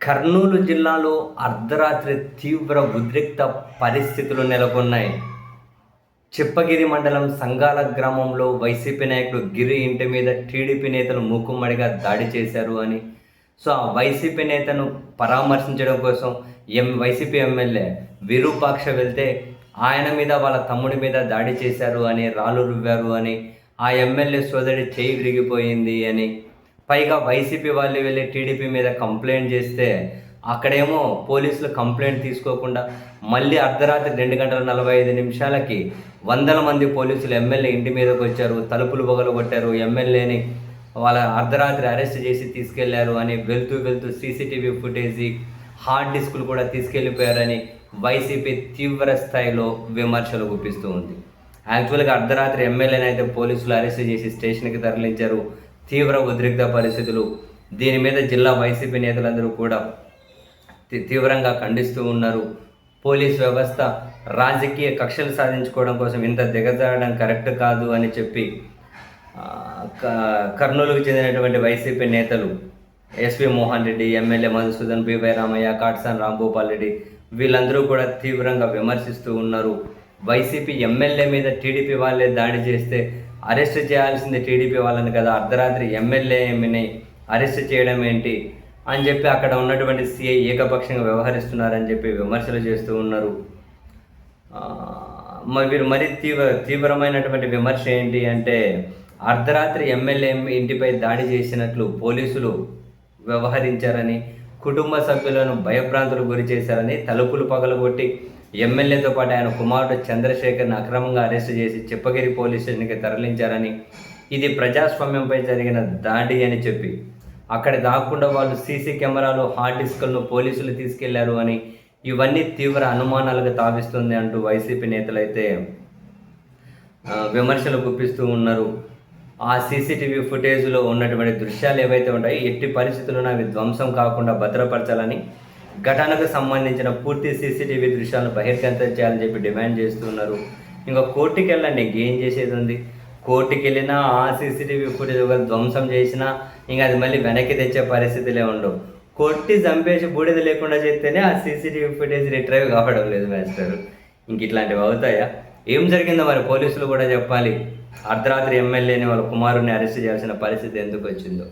కర్నూలు జిల్లాలో అర్ధరాత్రి తీవ్ర ఉద్రిక్త పరిస్థితులు నెలకొన్నాయి. చిప్పగిరి మండలం సంగాల గ్రామంలో వైసీపీ నాయకుడు గిరి ఇంటి మీద టీడీపీ నేతలు మూకుమ్మడిగా దాడి చేశారు అని, ఆ వైసీపీ నేతను పరామర్శించడం కోసం వైసీపీ ఎమ్మెల్యే విరూపాక్ష వెళ్తే ఆయన మీద వాళ్ళ తమ్ముడి మీద దాడి చేశారు అని, రాళ్ళు రువ్వారు అని, ఆ ఎమ్మెల్యే సోదరి చేయి విరిగిపోయింది అని, పైగా వైసీపీ వాళ్ళు వెళ్ళి టీడీపీ మీద కంప్లైంట్ చేస్తే అక్కడేమో పోలీసులు కంప్లైంట్ తీసుకోకుండా మళ్ళీ అర్ధరాత్రి 2:45 వందల మంది పోలీసులు ఎమ్మెల్యే ఇంటి మీదకి వచ్చారు, తలుపులు పగలగొట్టారు, ఎమ్మెల్యేని వాళ్ళ అర్ధరాత్రి అరెస్ట్ చేసి తీసుకెళ్లారు అని, వెళ్తూ సీసీటీవీ ఫుటేజీ, హార్డ్ డిస్కులు కూడా తీసుకెళ్ళిపోయారని వైసీపీ తీవ్ర స్థాయిలో విమర్శలు గుప్పిస్తూ ఉంది. యాక్చువల్గా అర్ధరాత్రి ఎమ్మెల్యేని అయితే పోలీసులు అరెస్ట్ చేసి స్టేషన్కి తరలించారు. తీవ్ర ఉద్రిక్త పరిస్థితులు. దీని మీద జిల్లా వైసీపీ నేతలందరూ కూడా తీవ్రంగా ఖండిస్తూ ఉన్నారు. పోలీస్ వ్యవస్థ రాజకీయ కక్షలు సాధించుకోవడం కోసం ఇంత దిగజారడం కరెక్ట్ కాదు అని చెప్పి కర్నూలుకు చెందినటువంటి వైసీపీ నేతలు SV Mohan Reddy, MLA Madhusudan, BY Ramaiah, కాట్సాన్ రాంభూపాల్ రెడ్డి వీళ్ళందరూ కూడా తీవ్రంగా విమర్శిస్తూ ఉన్నారు. వైసీపీ ఎమ్మెల్యే మీద టీడీపీ వాళ్ళే దాడి చేస్తే అరెస్ట్ చేయాల్సింది టీడీపీ వాళ్ళని కదా, అర్ధరాత్రి ఎమ్మెల్యేని అరెస్ట్ చేయడం ఏంటి అని చెప్పి అక్కడ ఉన్నటువంటి సిఐ ఏకపక్షంగా వ్యవహరిస్తున్నారని చెప్పి విమర్శలు చేస్తూ ఉన్నారు. వీరు మరీ తీవ్రమైనటువంటి విమర్శ ఏంటి అంటే, అర్ధరాత్రి ఎమ్మెల్యే ఇంటిపై దాడి చేసినట్లు పోలీసులు వ్యవహరించారని, కుటుంబ సభ్యులను భయభ్రాంతులకు గురి చేశారని, తలుపులు పగలగొట్టి ఎమ్మెల్యేతో పాటు ఆయన కుమారుడు చంద్రశేఖర్ని అక్రమంగా అరెస్టు చేసి చిప్పగిరి పోలీస్ స్టేషన్కి తరలించారని, ఇది ప్రజాస్వామ్యంపై జరిగిన దాడి అని చెప్పి అక్కడ దాక్కుండా వాళ్ళు సీసీ కెమెరాలు, హార్డ్ డిస్కులను పోలీసులు తీసుకెళ్లారు అని, ఇవన్నీ తీవ్ర అనుమానాలకు తావిస్తుంది అంటూ వైసీపీ నేతలైతే విమర్శలు గుప్పిస్తూ ఉన్నారు. ఆ సీసీటీవీ ఫుటేజ్లో ఉన్నటువంటి దృశ్యాలు ఏవైతే ఉంటాయో ఎట్టి పరిస్థితుల్లో అవి ధ్వంసం కాకుండా భద్రపరచాలని, ఘటనకు సంబంధించిన పూర్తి సీసీటీవీ దృశ్యాలను బహిర్గతం చేయాలని చెప్పి డిమాండ్ చేస్తున్నారు. ఇంకా కోర్టుకి వెళ్ళండి, ఇంకేం చేసేది ఉంది. కోర్టుకి వెళ్ళినా ఆ సీసీటీవీ ఫుటేజ్ ఒక ధ్వంసం చేసినా ఇంకా అది మళ్ళీ వెనక్కి తెచ్చే పరిస్థితులే ఉండవు. కొట్టి చంపేసి బూడిద లేకుండా చేస్తేనే ఆ సీసీటీవీ ఫుటేజ్ రిట్రైవ్ కావడం లేదు మాస్టర్. ఇంక ఇట్లాంటివి అవుతాయా? ఏం జరిగిందో మరి పోలీసులు కూడా చెప్పాలి. అర్ధరాత్రి ఎమ్మెల్యేని వాళ్ళ కుమారుడిని అరెస్ట్ చేయాల్సిన పరిస్థితి ఎందుకు వచ్చిందో.